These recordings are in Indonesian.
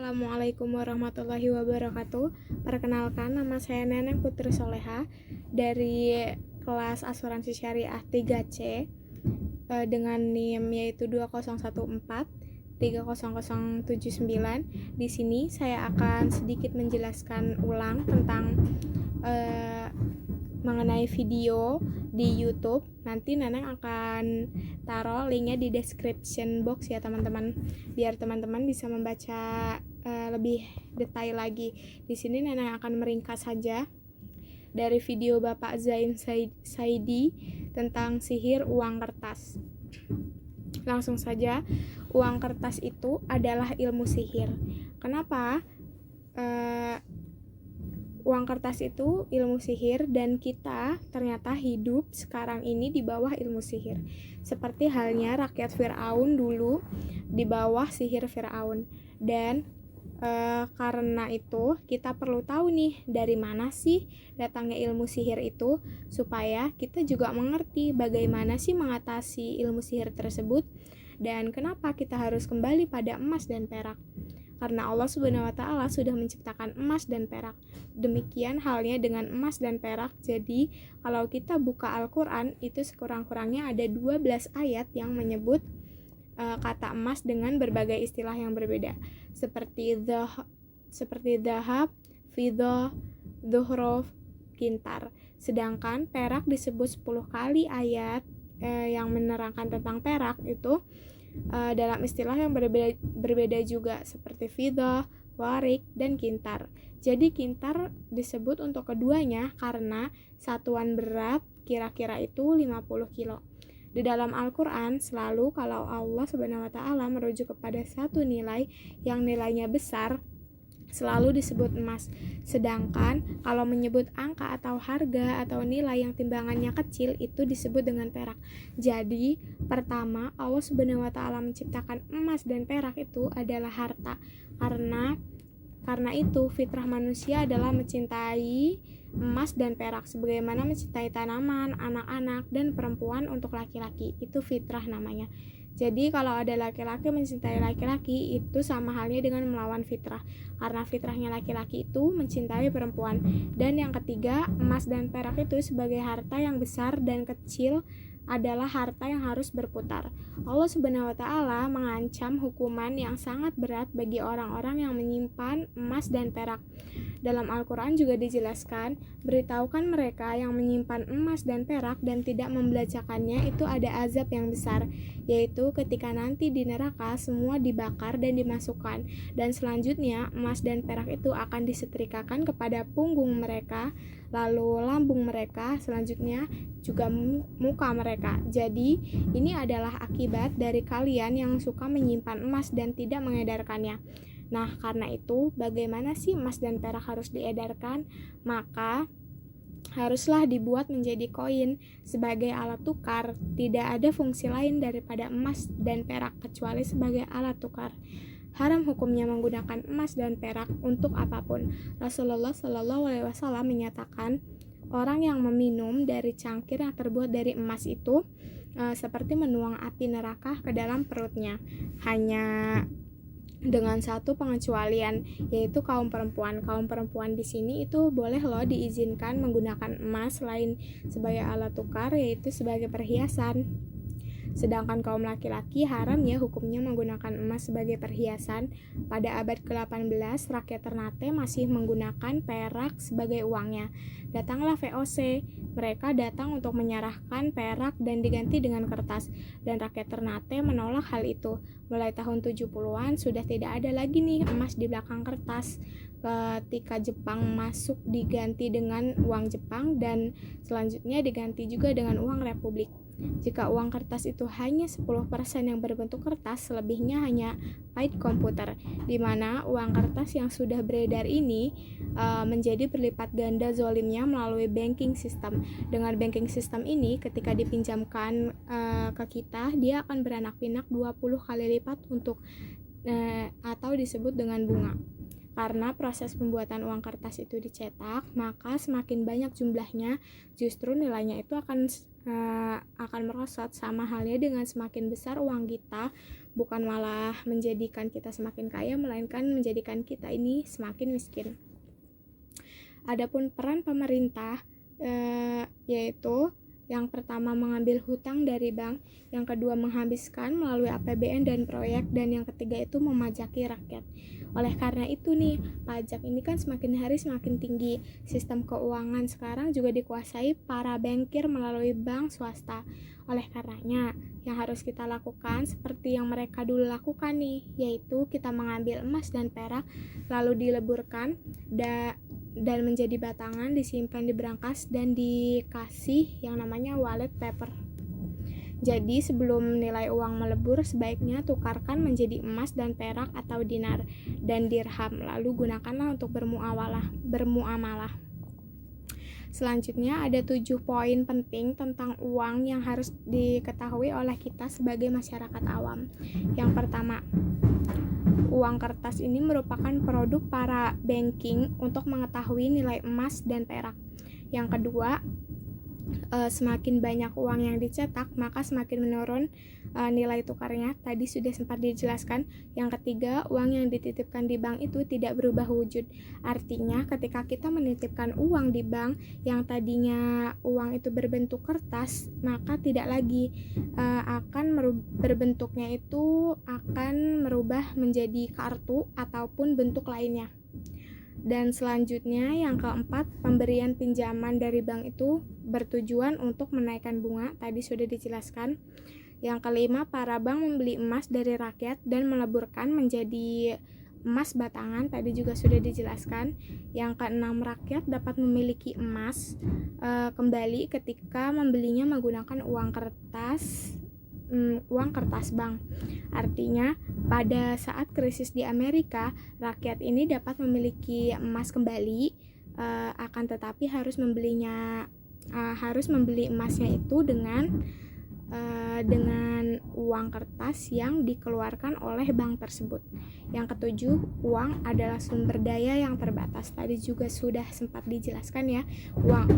Assalamualaikum warahmatullahi wabarakatuh. Perkenalkan, nama saya Neneng Putri Soleha dari kelas Asuransi Syariah 3C dengan NIM yaitu 2014 300079. Di sini saya akan sedikit menjelaskan ulang tentang mengenai video di YouTube. Nanti Neneng akan taruh linknya di description box ya teman-teman, biar teman-teman bisa membaca lebih detail lagi. Di sini Neneng akan meringkas saja dari video Bapak Zain Saidi tentang sihir uang kertas. Langsung saja, uang kertas itu adalah ilmu sihir. Kenapa? Uang kertas itu ilmu sihir, dan kita ternyata hidup sekarang ini di bawah ilmu sihir. Seperti halnya rakyat Firaun dulu di bawah sihir Firaun. Dan karena itu kita perlu tahu nih dari mana sih datangnya ilmu sihir itu, supaya kita juga mengerti bagaimana sih mengatasi ilmu sihir tersebut dan kenapa kita harus kembali pada emas dan perak. Karena Allah Subhanahu wa Ta'ala sudah menciptakan emas dan perak. Demikian halnya dengan emas dan perak. Jadi, kalau kita buka Al-Qur'an, itu sekurang-kurangnya ada 12 ayat yang menyebut kata emas dengan berbagai istilah yang berbeda. Seperti dhahab, fiddah, zuhruf, kintar. Sedangkan perak disebut 10 kali ayat yang menerangkan tentang perak itu dalam istilah yang berbeda juga, seperti fiddah, warik, dan kintar. Jadi kintar disebut untuk keduanya karena satuan berat kira-kira itu 50 kilo. Di dalam Al-Qur'an selalu kalau Allah Subhanahu wa Ta'ala merujuk kepada satu nilai yang nilainya besar, selalu disebut emas. Sedangkan kalau menyebut angka atau harga atau nilai yang timbangannya kecil, itu disebut dengan perak. Jadi pertama, Allah Subhanahu wa Ta'ala menciptakan emas dan perak itu adalah harta. Karena itu fitrah manusia adalah mencintai emas dan perak sebagaimana mencintai tanaman, anak-anak, dan perempuan untuk laki-laki. Itu fitrah namanya. Jadi kalau ada laki-laki mencintai laki-laki, itu sama halnya dengan melawan fitrah. Karena fitrahnya laki-laki itu mencintai perempuan. Dan yang ketiga, emas dan perak itu sebagai harta yang besar dan kecil adalah harta yang harus berputar. Allah Subhanahu wa Ta'ala mengancam hukuman yang sangat berat bagi orang-orang yang menyimpan emas dan perak. Dalam Al-Qur'an juga dijelaskan, beritahukan mereka yang menyimpan emas dan perak dan tidak membelanjakannya itu ada azab yang besar, yaitu ketika nanti di neraka semua dibakar dan dimasukkan, dan selanjutnya emas dan perak itu akan disetrikakan kepada punggung mereka, lalu lambung mereka, selanjutnya juga muka mereka. Jadi ini adalah akibat dari kalian yang suka menyimpan emas dan tidak mengedarkannya. Nah, karena itu bagaimana sih emas dan perak harus diedarkan? Maka haruslah dibuat menjadi koin sebagai alat tukar. Tidak ada fungsi lain daripada emas dan perak kecuali sebagai alat tukar. Haram hukumnya menggunakan emas dan perak untuk apapun. Rasulullah Shallallahu Alaihi Wasallam menyatakan, orang yang meminum dari cangkir yang terbuat dari emas itu seperti menuang api neraka ke dalam perutnya. Hanya dengan satu pengecualian, yaitu kaum perempuan. Kaum perempuan di sini itu boleh loh diizinkan menggunakan emas selain sebagai alat tukar, yaitu sebagai perhiasan. Sedangkan kaum laki-laki haram ya hukumnya menggunakan emas sebagai perhiasan. Pada abad ke-18, rakyat Ternate masih menggunakan perak sebagai uangnya. Datanglah VOC, mereka datang untuk menyerahkan perak dan diganti dengan kertas, dan rakyat Ternate menolak hal itu. Mulai tahun 70-an sudah tidak ada lagi nih emas di belakang kertas. Ketika Jepang masuk diganti dengan uang Jepang, dan selanjutnya diganti juga dengan uang Republik. Jika uang kertas itu hanya 10% yang berbentuk kertas, selebihnya hanya byte komputer, di mana uang kertas yang sudah beredar ini menjadi berlipat ganda zolimnya melalui banking system. Dengan banking system ini, ketika dipinjamkan ke kita, dia akan beranak pinak 20 kali lipat untuk atau disebut dengan bunga. Karena proses pembuatan uang kertas itu dicetak, maka semakin banyak jumlahnya, justru nilainya itu akan akan merosot. Sama halnya dengan semakin besar uang kita, bukan malah menjadikan kita semakin kaya, melainkan menjadikan kita ini semakin miskin. Adapun peran pemerintah yaitu yang pertama mengambil hutang dari bank, yang kedua menghabiskan melalui APBN dan proyek, dan yang ketiga itu memajaki rakyat. Oleh karena itu nih, pajak ini kan semakin hari semakin tinggi. Sistem keuangan sekarang juga dikuasai para bankir melalui bank swasta. Oleh karenanya, yang harus kita lakukan seperti yang mereka dulu lakukan nih, yaitu kita mengambil emas dan perak lalu dileburkan dan menjadi batangan, disimpan di brankas dan dikasih yang namanya wallet paper. Jadi sebelum nilai uang melebur, sebaiknya tukarkan menjadi emas dan perak atau dinar dan dirham, lalu gunakanlah untuk bermuamalah. Selanjutnya ada 7 poin penting tentang uang yang harus diketahui oleh kita sebagai masyarakat awam. Yang pertama, uang kertas ini merupakan produk para banking untuk mengetahui nilai emas dan perak. Yang kedua, semakin banyak uang yang dicetak, maka semakin menurun nilai tukarnya. Tadi sudah sempat dijelaskan. Yang ketiga, uang yang dititipkan di bank itu tidak berubah wujud. Artinya, ketika kita menitipkan uang di bank yang tadinya uang itu berbentuk kertas, maka tidak lagi berbentuknya itu akan merubah menjadi kartu ataupun bentuk lainnya. Dan selanjutnya yang keempat, pemberian pinjaman dari bank itu bertujuan untuk menaikkan bunga, tadi sudah dijelaskan. Yang kelima, para bank membeli emas dari rakyat dan meleburkan menjadi emas batangan, tadi juga sudah dijelaskan. Yang keenam, rakyat dapat memiliki emas kembali ketika membelinya menggunakan uang kertas bank. Artinya, pada saat krisis di Amerika, rakyat ini dapat memiliki emas kembali, akan tetapi harus membeli emasnya itu dengan uang kertas yang dikeluarkan oleh bank tersebut. Yang ketujuh, uang adalah sumber daya yang terbatas. Tadi juga sudah sempat dijelaskan ya,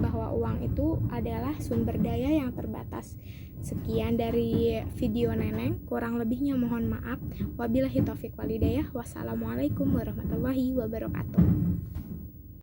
bahwa uang itu adalah sumber daya yang terbatas. Sekian dari video Neneng, kurang lebihnya mohon maaf. Wabillahi taufik walhidayah. Wassalamualaikum warahmatullahi wabarakatuh.